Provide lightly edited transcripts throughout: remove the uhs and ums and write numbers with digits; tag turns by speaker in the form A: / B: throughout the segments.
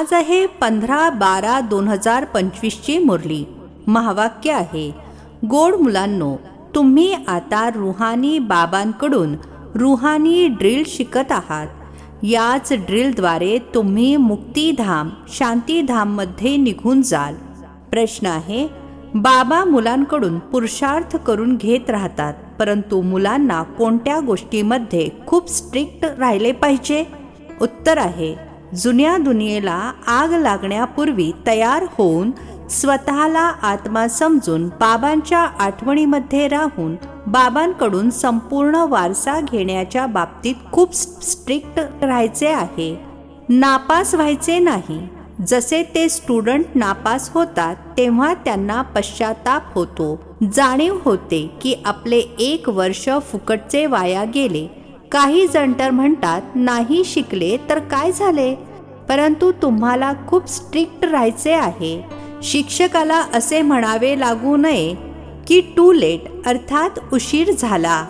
A: आज आहे 15/12/2025ची मुरली. महावाक्य आहे, गोड मुलांनो, तुम्ही आता रुहानी बाबांकडून रुहानी ड्रिल शिकत आहात. याच ड्रिलद्वारे तुम्ही मुक्तिधाम शांतीधाममध्ये निघून जाल. प्रश्न आहे, बाबा मुलांकडून पुरुषार्थ करून घेत राहतात, परंतु मुलांना कोणत्या गोष्टीमध्ये खूप स्ट्रिक्ट राहिले पाहिजे? उत्तर आहे, जुन्या दुनियेला आग लागण्यापूर्वी तयार होऊन स्वतःला आत्मा समजून बाबांच्या आठवणीमध्ये राहून बाबांकडून संपूर्ण वारसा घेण्याच्या बाबतीत खूप स्ट्रिक्ट राहायचे आहे. नापास व्हायचे नाही. जसे ते स्टुडंट नापास होतात तेव्हा त्यांना पश्चाताप होतो, जाणीव होते की आपले 1 वर्ष फुकटचे वाया गेले. काही जण तर म्हणतात, नाही शिकले तर काय झाले, परंतु तुम्हाला खूप स्ट्रिक्ट राहायचे आहे. शिक्षकाला असे म्हणावे लागू नये की टू लेट, अर्थात उशीर झाला.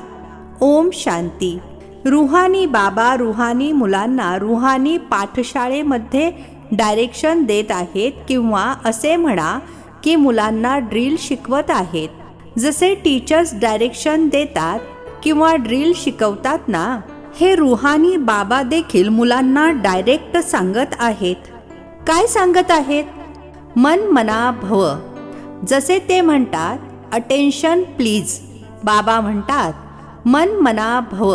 A: ओम शांती. रुहानी बाबा रुहानी मुलांना रुहानी पाठशाळेमध्ये डायरेक्शन देत आहेत, किंवा असे म्हणा की मुलांना ड्रिल शिकवत आहेत. जसे टीचर्स डायरेक्शन देतात किंवा ड्रिल शिकवतात ना, हे रुहानी बाबा देखील मुलांना डायरेक्ट सांगत आहेत. काय सांगत आहेत? मन मना भव. जसे ते म्हणतात, अटेन्शन प्लीज, बाबा म्हणतात मन मना भव.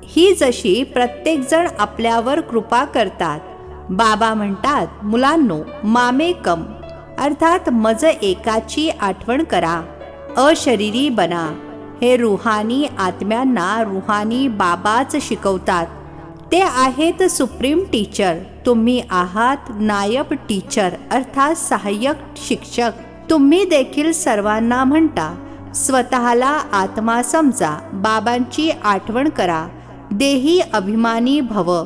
A: ही जशी प्रत्येकजण आपल्यावर कृपा करतात, बाबा म्हणतात, मुलांनो मामेकम, अर्थात मज एकाची आठवण करा, अशरीरी बना. हे रुहानी आत्म्यांना रुहानी बाबाच शिकवतात. ते आहेत सुप्रीम टीचर. तुम्ही आहात नायब टीचर, अर्थात सहाय्यक शिक्षक. तुम्ही देखील सर्वांना म्हणता, स्वतःला आत्मा समजा, बाबांची आठवण करा, देही अभिमानी भव.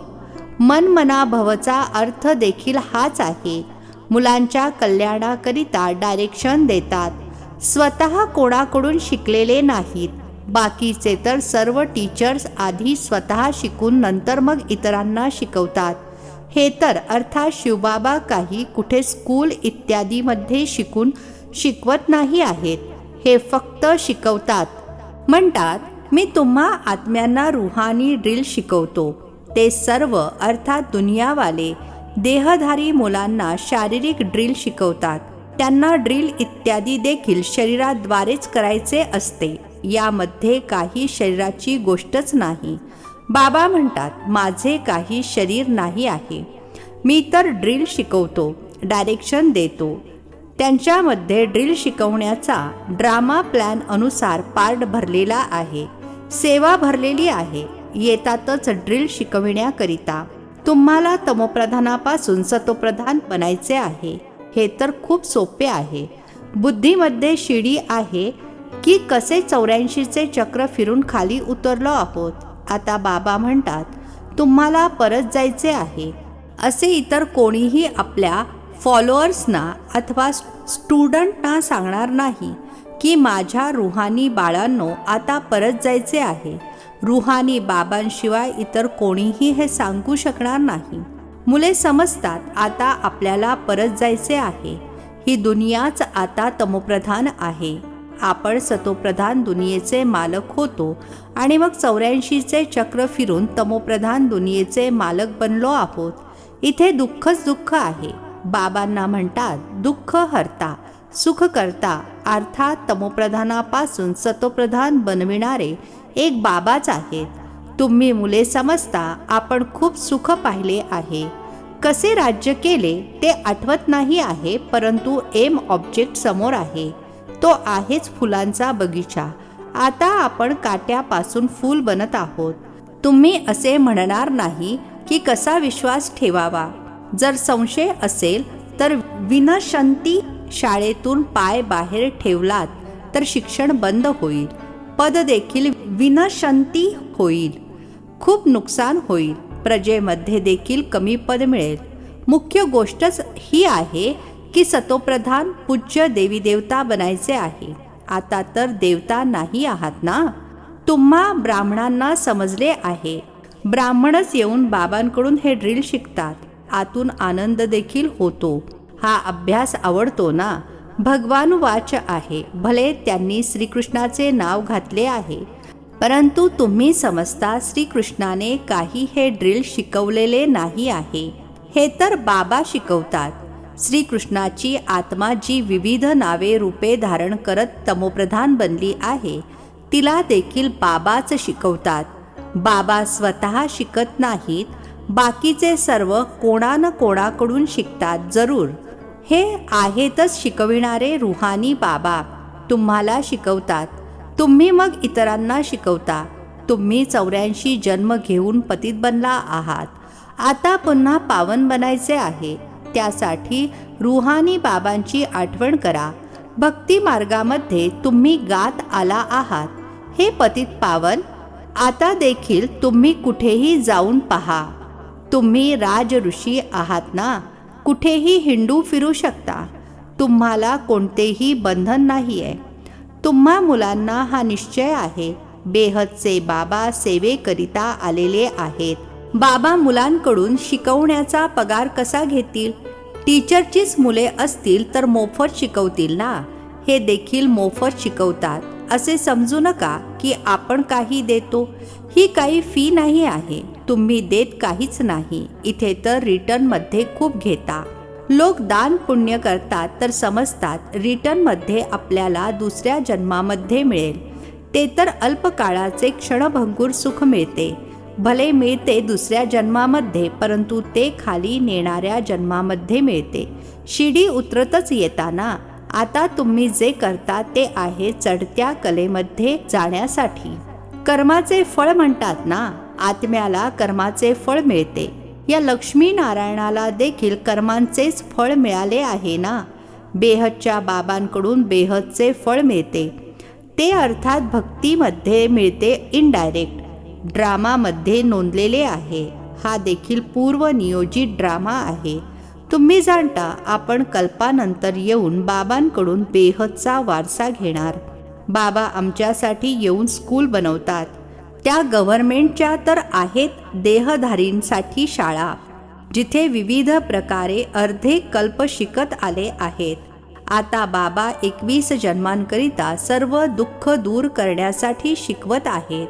A: मन मना भवचा अर्थ देखील हाच आहे. मुलांच्या कल्याणाकरिता डायरेक्शन देतात. स्वतः कोणाकडून शिकलेले नाहीत. बाकीचे तर सर्व टीचर्स आधी स्वतः शिकून नंतर मग इतरांना शिकवतात. हे तर अर्थात शिवबाबा काही कुठे स्कूल इत्यादीमध्ये शिकून शिकवत नाही आहेत. हे फक्त शिकवतात. म्हणतात, मी तुम्हा आत्म्यांना रुहानी ड्रिल शिकवतो. ते सर्व अर्थात दुनियावाले देहधारी मुलांना शारीरिक ड्रिल शिकवतात. त्यांना ड्रिल इत्यादी देखील शरीराद्वारेच करायचे असते. यामध्ये काही शरीराची गोष्टच नाही. बाबा म्हणतात, माझे काही शरीर नाही आहे. मी तर ड्रिल शिकवतो, डायरेक्शन देतो. त्यांच्यामध्ये ड्रिल शिकवण्याचा ड्रामा प्लॅन अनुसार पार्ट भरलेला आहे. सेवा भरलेली आहे. येतातच ड्रिल शिकविण्याकरिता. तुम्हाला तमोप्रधानापासून सतोप्रधान बनायचे आहे. हे तर खूप सोपे आहे. बुद्धीमध्ये शिडी आहे की कसे 84चे चक्र फिरून खाली उतरलो आहोत. आता बाबा म्हणतात, तुम्हाला परत जायचे आहे. असे इतर कोणीही आपल्या फॉलोअर्सना अथवा स्टुडंटना सांगणार नाही की माझ्या रुहानी बाळांनो आता परत जायचे आहे. रुहानी बाबांशिवाय इतर कोणीही हे सांगू शकणार नाही. मुले समजतात, आता आपल्याला परत जायचे आहे. ही दुनियाच आता तमोप्रधान आहे. आपण सतोप्रधान दुनियेचे मालक होतो आणि मग 84चे चक्र फिरून तमोप्रधान दुनियेचे मालक बनलो आहोत. इथे दुःखच दुःख आहे. बाबांना म्हणतात, दुःख हरता सुख करता, अर्थात तमोप्रधानापासून सतोप्रधान बनविणारे एक बाबाच आहेत. तुम्ही मुले समजता, आपण खूप सुख पाहिले आहे. कसे राज्य केले ते आठवत नाही आहे, परंतु एम ऑब्जेक्ट समोर आहे. तो आहेच फुलांचा बगीचा. आता आपण काट्यापासून फूल बनत आहोत. तुम्ही असे म्हणणार नाही की कसा विश्वास ठेवावा. जर संशय असेल तर विनशंती शाळेतून पाय बाहेर ठेवलात तर शिक्षण बंद होईल. पद देखील विनशंती होईल. खूप नुकसान होईल. प्रजेमध्ये देखील कमी पद मिळेल. मुख्य गोष्टच ही आहे की सतोप्रधान पूज्य देवी देवता बनायचे आहे. आता तर देवता नाही आहात ना. तुम्हा ब्राह्मणांना समजले आहे. ब्राह्मणच येऊन बाबांकडून हे ड्रिल शिकतात. आतून आनंद देखील होतो. हा अभ्यास आवडतो ना? भगवानुवाच आहे, भले त्यांनी श्रीकृष्णाचे नाव घातले आहे, परंतु तुम्ही समजता श्रीकृष्णाने काही हे ड्रिल शिकवलेले नाही आहे. हे तर बाबा शिकवतात. श्रीकृष्णाची आत्मा जी विविध नावे रूपे धारण करत तमोप्रधान बनली आहे, तिला देखील बाबाच शिकवतात. बाबा स्वतः शिकत नाहीत, बाकीचे सर्व कोणा न कोणाकडून शिकतात. जरूर हे आहेतच शिकविणारे रुहानी बाबा तुम्हाला शिकवतात. तुम्ही मग इतरांना शिकवता. तुम्ही 84 जन्म घेऊन पतित बनला आहात. आता पुन्हा पावन बनायचे आहे. त्यासाठी रुहानी बाबांची आठवण करा. भक्ती मार्गामध्ये तुम्ही गात आला आहात, हे पतित पावन. आता देखील तुम्ही कुठेही जाऊन पहा. तुम्ही राज ऋषी आहात ना? कुठेही हिंडू फिरू शकता. तुम्हाला कोणतेही बंधन नाही आहे. तुम्हा मुलांना हा निश्चय आहे. बेहदचे बाबा सेवेकरिता आलेले आहेत. बाबा मुलांकडून शिकवण्याचा पगार कसा घेतील? टीचरचीच मुले असतील तर मोफत शिकवतील ना? हे देखील मोफत शिकवतात. असे समजू नका की आपण काही देतो. ही काही फी नाही आहे. तुम्ही देत काहीच नाही. इथे तर रिटर्नमध्ये खूप घेता. लोक दान पुण्य करतात तर समजतात रिटर्नमध्ये आपल्याला दुसऱ्या जन्मामध्ये मिळेल. ते तर अल्पकाळाचे क्षणभंगूर सुख मिळते. भले मिळते दुसऱ्या जन्मामध्ये, परंतु ते खाली नेणाऱ्या जन्मामध्ये मिळते. शिडी उतरतच येताना. आता तुम्ही जे करता ते आहे चढत्या कलेमध्ये जाण्यासाठी. कर्माचे फळ म्हणतात ना? आत्म्याला कर्माचे फळ मिळते. या लक्ष्मी नारायणाला देखील कर्मांचेच फळ मिळाले आहे ना? बेहदच्या बाबांकडून बेहदचे फळ मिळते. ते अर्थात भक्तीमध्ये मिळते इनडायरेक्ट. ड्रामामध्ये नोंदलेले आहे. हा देखील पूर्वनियोजित ड्रामा आहे. तुम्ही जाणता आपण कल्पानंतर येऊन बाबांकडून बेहदचा वारसा घेणार. बाबा आमच्यासाठी येऊन स्कूल बनवतात. त्या गव्हर्नमेंटच्या तर आहेत देहधारींसाठी शाळा, जिथे विविध प्रकारे अर्धे कल्प शिकत आले आहेत. आता बाबा 21 जन्मांकरिता सर्व दुःख दूर करण्यासाठी शिकवत आहेत.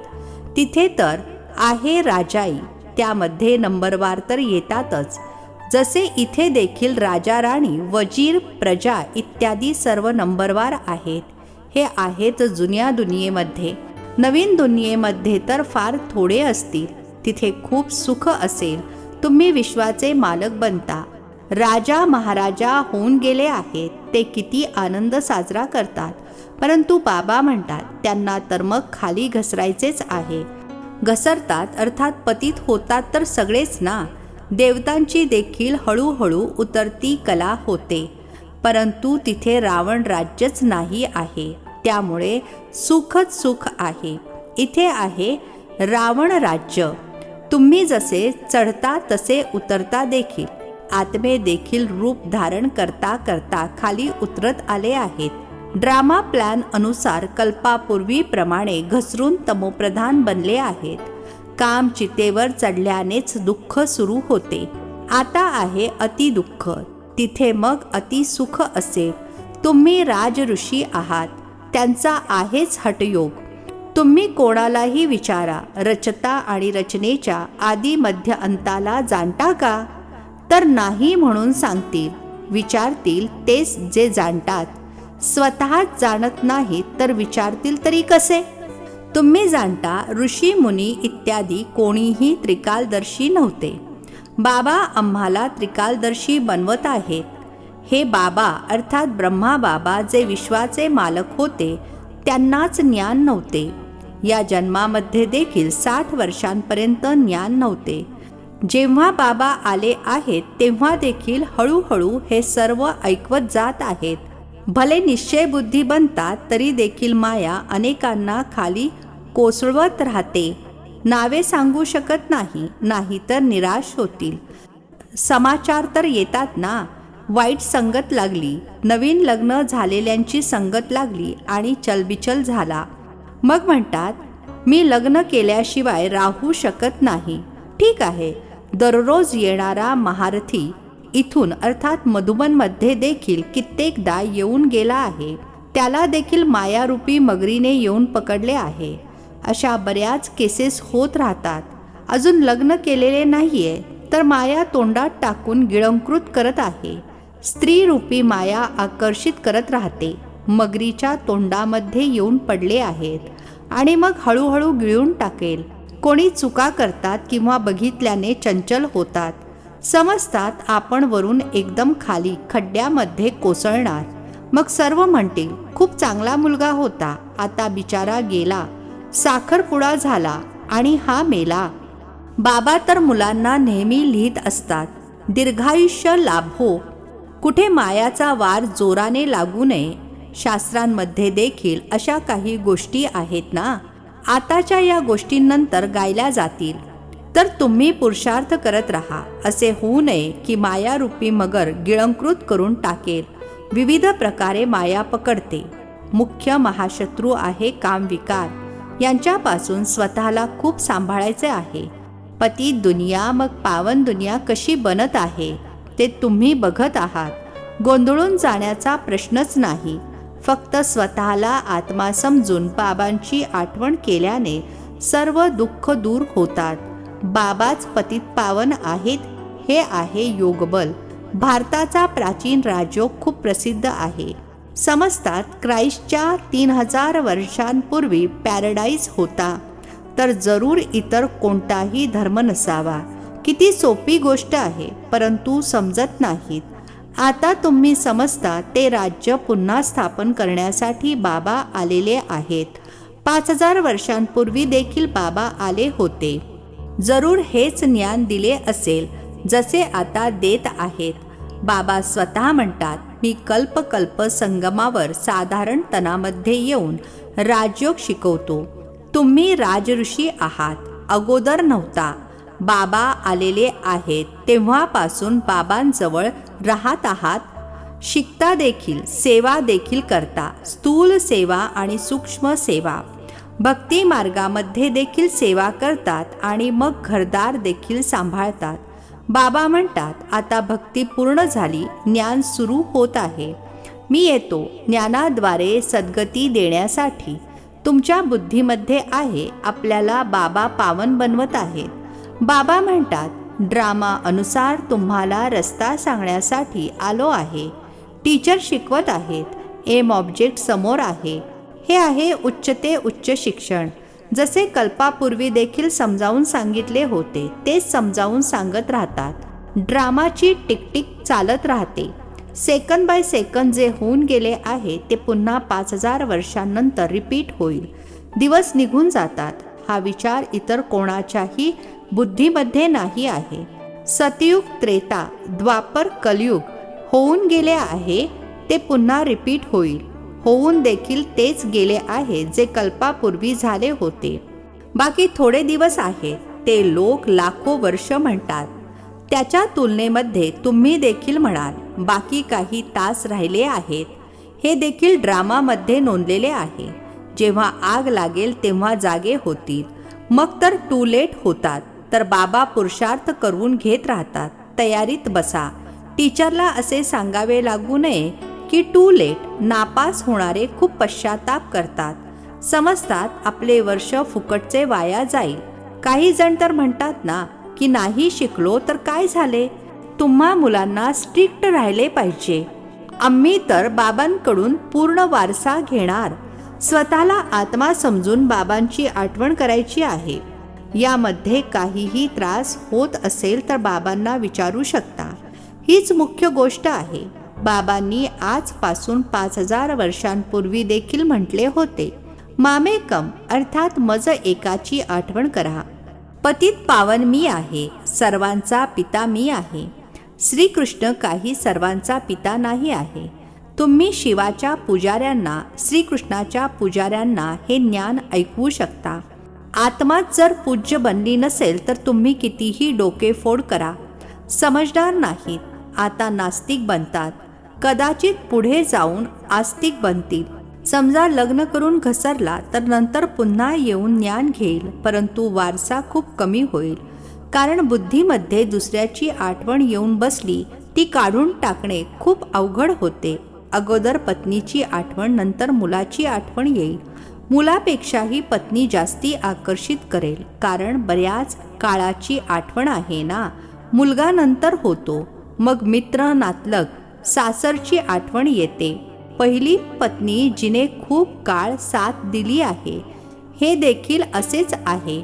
A: तिथे तर आहे राजाई, त्यामध्ये नंबरवार तर येतातच. जसे इथे देखील राजा राणी, वजीर, प्रजा इत्यादी सर्व नंबरवार आहेत. हे आहेत जुन्या दुनियेमध्ये. नवीन दुनियेमध्ये तर फार थोडे असतील. तिथे खूप सुख असेल. तुम्ही विश्वाचे मालक बनता. राजा महाराजा होऊन गेले आहेत. ते किती आनंद साजरा करतात. परंतु बाबा म्हणतात त्यांना तर मग खाली घसरायचेच आहे. घसरतात अर्थात पतित होतात तर सगळेच ना? देवतांची देखील हळूहळू उतरती कला होते. परंतु तिथे रावण राज्यच नाही आहे. त्यामुळे सुखच सुख आहे. इथे आहे रावण राज्य. तुम्ही जसे चढता तसे उतरता देखील. आत्मे देखील रूप धारण करता करता खाली उतरत आले आहेत. ड्रामा प्लॅन अनुसार कल्पापूर्वीप्रमाणे घसरून तमोप्रधान बनले आहेत. काम चितेवर चढल्यानेच दुःख सुरू होते. आता आहे अतिदुःख. तिथे मग अतिसुख असेल. तुम्ही राजऋषी आहात. त्यांचा आहेच हठयोग. तुम्ही कोणालाही विचारा, रचता आणि रचनेच्या आदी मध्य अंताला जाणता का? तर नाही म्हणून सांगतील. विचारतील तेच जे जाणतात. स्वतःच जाणत नाहीत तर विचारतील तरी कसे? तुम्ही जाणता ऋषी मुनी इत्यादी कोणीही त्रिकालदर्शी नव्हते. बाबा आम्हाला त्रिकालदर्शी बनवत आहेत. हे बाबा अर्थात ब्रह्मा बाबा जे विश्वाचे मालक होते, त्यांनाच ज्ञान नव्हते. या जन्मामध्ये देखील 60 वर्षांपर्यंत ज्ञान नव्हते. जेव्हा बाबा आले आहेत तेव्हा देखील हळूहळू हे सर्व ऐकवत जात आहेत. भले निश्चयबुद्धी बनतात तरी देखील माया अनेकांना खाली कोसळवत राहते. नावे सांगू शकत नाही तर निराश होतील. समाचार तर येतात ना? वाईट संगत लागली, नवीन लग्न झालेल्यांची संगत लागली आणि चलबिचल झाला. मग म्हणतात मी लग्न केल्याशिवाय राहू शकत नाही. ठीक आहे, दररोज येणारा महारथी इथून अर्थात मधुबनमध्ये देखील कित्येकदा येऊन गेला आहे. त्याला देखील मायारूपी मगरीने येऊन पकडले आहे. अशा बऱ्याच केसेस होत राहतात. अजून लग्न केलेले नाहीये तर माया तोंडात टाकून गिळंकृत करत आहे. स्त्रीरूपी माया आकर्षित करत राहते. मगरीच्या तोंडामध्ये येऊन पडले आहेत आणि मग हळूहळू गिळून टाकेल. कोणी चुका करतात किंवा बघितल्याने चंचल होतात. समजतात आपण वरून एकदम खाली खड्ड्यामध्ये कोसळणार. मग सर्व म्हणतील खूप चांगला मुलगा होता, आता बिचारा गेला, साखरपुडा झाला आणि हा मेला. बाबा तर मुलांना नेहमी लिहित असतात, दीर्घायुष्य लाभो. कुठे मायाचा वार जोराने लागू नये. शास्त्रांमध्ये देखील अशा काही गोष्टी आहेत ना. आताच्या या गोष्टींनंतर गायल्या जातील. तर तुम्ही पुरुषार्थ करत राहा. असे होऊ नये की मायारूपी मगर गिळंकृत करून टाकेल. विविध प्रकारे माया पकडते. मुख्य महाशत्रू आहे कामविकार. यांच्यापासून स्वतःला खूप सांभाळायचे आहे. पतित दुनिया मग पावन दुनिया कशी बनत आहे ते तुम्ही बघत आहात. गोंधळून जाण्याचा प्रश्नच नाही. फक्त स्वतःला आत्मा समजून बाबांची आठवण केल्याने सर्व दुःख दूर होतात. बाबाच पतित पावन आहेत. हे आहे योगबल. भारताचा प्राचीन राजयोग खूप प्रसिद्ध आहे. समजतात क्राइस्टच्या 3000 वर्षांपूर्वी पॅराडाईज होता तर जरूर इतर कोणताही धर्म नसावा. किती सोपी गोष्ट आहे, परंतु समजत नाहीत. आता तुम्ही समजता ते राज्य पुन्हा स्थापन करण्यासाठी बाबा आलेले आहेत. 5000 वर्षांपूर्वी देखील बाबा आले होते. जरूर हेच ज्ञान दिले असेल जसे आता देत आहेत. बाबा स्वतः म्हणतात, मी कल्प संगमावर साधारण तनामध्ये येऊन राजयोग शिकवतो. तुम्ही राजऋषी आहात, अगोदर नव्हता. बाबा आलेले आहेत तेव्हापासून बाबांजवळ राहत आहात. शिकता देखील, सेवा देखील करता. स्थूल सेवा आणि सूक्ष्म सेवा. भक्ती मार्गामध्ये देखील सेवा करतात आणि मग घरदार देखील सांभाळतात. बाबा म्हणतात, आता भक्ती पूर्ण झाली, ज्ञान सुरू होत आहे. मी येतो ज्ञानाद्वारे सद्गती देण्यासाठी. तुमच्या बुद्धीमध्ये आहे आपल्याला बाबा पावन बनवत आहेत. बाबा म्हणतात, ड्रामा अनुसार तुम्हाला रस्ता सांगण्यासाठी आलो आहे. टीचर शिकवत आहेत. एम ऑब्जेक्ट समोर आहे. हे आहे उच्च ते उच्च शिक्षण. जसे कल्पापूर्वी देखील समजावून सांगितले होते तेच समजावून सांगत राहतात. ड्रामाची टिकटिक चालत राहते. सेकंद बाय सेकंद जे होऊन गेले आहे ते पुन्हा 5000 वर्षांनंतर रिपीट होईल. दिवस निघून जातात. हा विचार इतर कोणाच्याही बुद्धीमध्ये नाही आहे. सतयुग, त्रेता, द्वापर, कलयुग होऊन गेले आहे ते पुन्हा रिपीट होईल. होऊन देखील तेच गेले आहे जे कल्पापूर्वी झाले होते. बाकी थोडे दिवस आहेत. ते लोक लाखो वर्ष म्हणतात. त्याच्या तुलनेमध्ये तुम्ही देखील म्हणाल बाकी काही तास राहिले आहेत. हे देखील ड्रामामध्ये नोंदलेले आहे. जेव्हा आग लागेल तेव्हा जागे होतील. मग तर टू लेट होतात. तर बाबा पुरुषार्थ करून घेत राहतात. तयारीत बसा. टीचरला असे सांगावे लागू नये की टू लेट. नापास होणारे खूप पश्चाताप करतात. समजतात आपले वर्ष फुकटचे वाया जाईल. काही जण तर म्हणतात ना की नाही शिकलो तर काय झाले. तुम्हा मुलांना स्ट्रिक्ट राहिले पाहिजे. आम्ही तर बाबांकडून पूर्ण वारसा घेणार. स्वतःला आत्मा समजून बाबांची आठवण करायची आहे. यामध्ये काहीही त्रास होत असेल तर बाबांना विचारू शकता. हीच मुख्य गोष्ट आहे. बाबांनी आजपासून 5000 वर्षांपूर्वी देखील म्हटले होते, मामेकम अर्थात मज एकाची आठवण करा. पतित पावन मी आहे. सर्वांचा पिता मी आहे. श्रीकृष्ण काही सर्वांचा पिता नाही आहे. तुम्ही शिवाच्या पुजाऱ्यांना, श्रीकृष्णाच्या पुजाऱ्यांना हे ज्ञान ऐकवू शकता. आत्माच जर पूज्य बनली नसेल तर तुम्ही कितीही डोकेफोड करा, समजणार नाहीत. आता नास्तिक बनतात. कदाचित पुढे जाऊन आस्तिक बनतील. समजा लग्न करून घसरला तर नंतर पुन्हा येऊन ज्ञान घेईल, परंतु वारसा खूप कमी होईल. कारण बुद्धीमध्ये दुसऱ्याची आठवण येऊन बसली ती काढून टाकणे खूप अवघड होते. अगोदर पत्नीची आठवण, नंतर मुलाची आठवण येईल. मुलापेक्षाही पत्नी जास्ती आकर्षित करेल, कारण बऱ्याच काळाची आठवण आहे ना. मुलगा नंतर होतो, मग मित्र, नातलग, सासरची आठवण येते. पहिली पत्नी जिने खूप काळ साथ दिली आहे, हे देखील असेच आहे.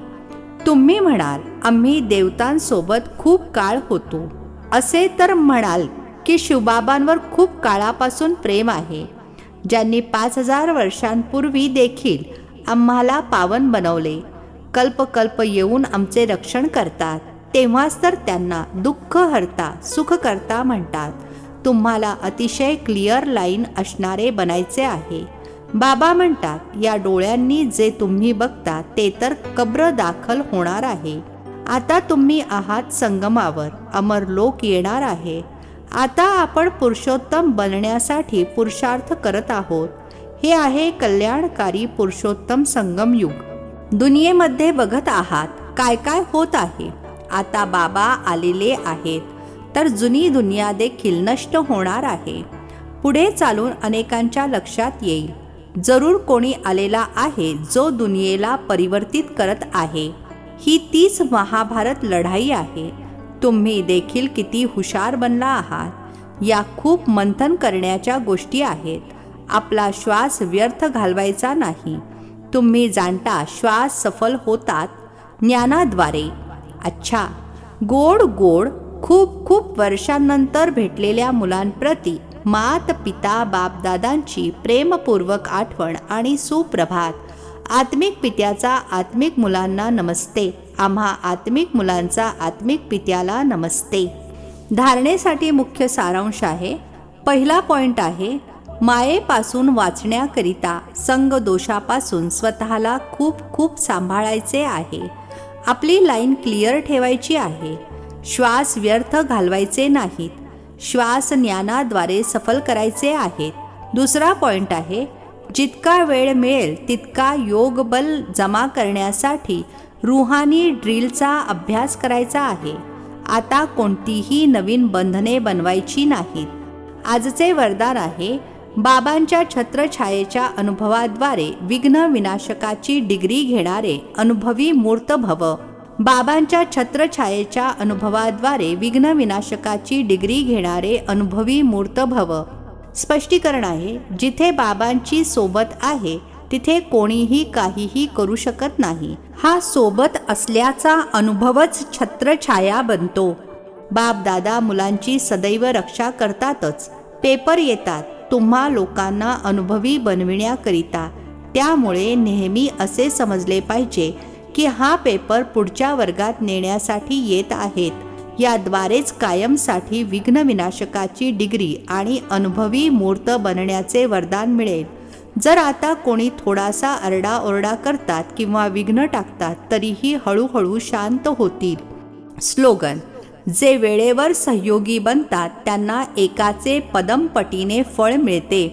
A: तुम्ही म्हणाल आम्ही देवतांसोबत खूप काळ होतो, असे तर म्हणाल की शिवबाबांवर खूप काळापासून प्रेम आहे, ज्यांनी 5000 वर्षांपूर्वी देखील आम्हाला पावन बनवले. कल्पकल्प येऊन आमचे रक्षण करतात, तेव्हाच तर त्यांना दुःख हरता सुख करता म्हणतात. तुम्हाला अतिशय क्लिअर लाईन असणारे बनायचे आहे. बाबा म्हणतात, या डोळ्यांनी जे तुम्ही बघता ते तर कब्र दाखल होणार आहे. आता तुम्ही आहात संगमावर, अमर लोक येणार आहे. आता आपण पुरुषोत्तम बनण्यासाठी पुरुषार्थ करत आहोत. हे आहे कल्याणकारी पुरुषोत्तम संगम युग. दुनियेमध्ये बघत आहात काय काय होत आहे. आता बाबा आलेले आहेत, तर जुनी दुनिया देखील नष्ट होणार आहे. पुढे चालून अनेकांच्या लक्षात येईल, जरूर कोणी आलेला आहे जो दुनियेला परिवर्तित करत आहे. ही तीच महाभारत लढाई आहे. तुम्ही देखील किती हुशार बनला आहात. या खूप मंथन करण्याच्या गोष्टी आहेत. आपला श्वास व्यर्थ घालवायचा नाही. तुम्ही जाणता श्वास सफल होतात ज्ञानाद्वारे. अच्छा, गोड गोड खूप खूप वर्षांनंतर भेटलेल्या मुलांप्रती मात पिता बापदादांची प्रेमपूर्वक आठवण आणि सुप्रभात. आत्मिक पित्याचा आत्मिक मुलांना नमस्ते. आम्हा आत्मिक मुलांचा आत्मिक पित्याला नमस्ते. धारणेसाठी मुख्य सारांश आहे. पहिला पॉइंट आहे, मायेपासून वाचण्याकरिता संगदोषापासून स्वतःला खूप खूप सांभाळायचे आहे. आपली लाईन क्लिअर ठेवायची आहे. श्वास व्यर्थ घालवायचे नाहीत. श्वास ज्ञानाद्वारे सफल करायचे आहेत. दुसरा पॉइंट आहे, जितका वेळ मिळेल तितका योगबल जमा करण्यासाठी रुहानी ड्रिलचा अभ्यास करायचा आहे. आता कोणतीही नवीन बंधने बनवायची नाहीत. आजचे वरदान आहे, बाबांच्या छत्रछायेच्या अनुभवाद्वारे विघ्न विनाशकाची डिग्री घेणारे अनुभवी मूर्त भव. बाबांच्या छत्रछायेच्या अनुभवाद्वारे विघ्न विनाशकाची डिग्री घेणारे अनुभवी मूर्त भव. स्पष्टीकरण आहे, जिथे बाबांची सोबत आहे तिथे कोणीही काहीही करू शकत नाही. हा सोबत असल्याचा अनुभवच छत्रछाया बनतो. बाप दादा मुलांची सदैव रक्षा करतातच. पेपर येतात तुम्हा लोकांना अनुभवी बनविण्याकरिता. त्यामुळे नेहमी असे समजले पाहिजे की हा पेपर पुढच्या वर्गात नेण्यासाठी येत आहेत. याद्वारेच कायमसाठी विघ्न विनाशकाची डिग्री आणि अनुभवी मूर्त बनण्याचे वरदान मिळेल. जर आता कोणी थोडासा आरडाओरडा करतात किंवा विघ्न टाकतात तरीही हळूहळू शांत होतील. स्लोगन, जे वेळेवर सहयोगी बनतात त्यांना एकाचे पदमपटीने फळ मिळते.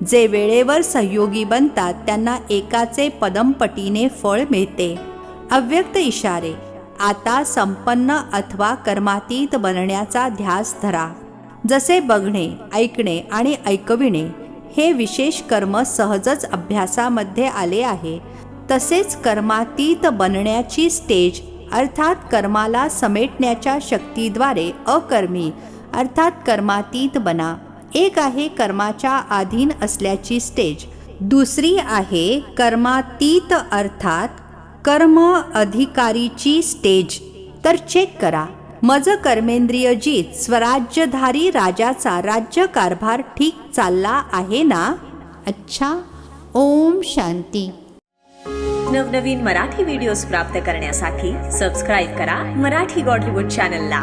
A: जे वेळेवर सहयोगी बनतात त्यांना एकाचे पदमपटीने फळ मिळते. अव्यक्त इशारे, आता संपन्न अथवा कर्मातीत बनण्याचा ध्यास धरा. जसे बघणे, ऐकणे आणि ऐकविणे हे विशेष कर्म सहजच अभ्यासामध्ये आले आहे, तसेच कर्मातीत बनण्याची स्टेज अर्थात कर्माला समेटण्याच्या शक्तीद्वारे अकर्मी अर्थात कर्मातीत बना. एक आहे कर्माच्या अधीन असल्याची स्टेज, दुसरी आहे कर्मातीत अर्थात कर्म अधिकारीची स्टेज. तर चेक करा, मज कर्मेंद्रियजित स्वराज्यधारी राजाचा राज्यकारभार ठीक चालला आहे ना? अच्छा, ओम शांती.
B: नवनवीन मराठी व्हिडिओज प्राप्त करण्यासाठी सबस्क्राईब करा मराठी गॉडलीवूड चॅनलला.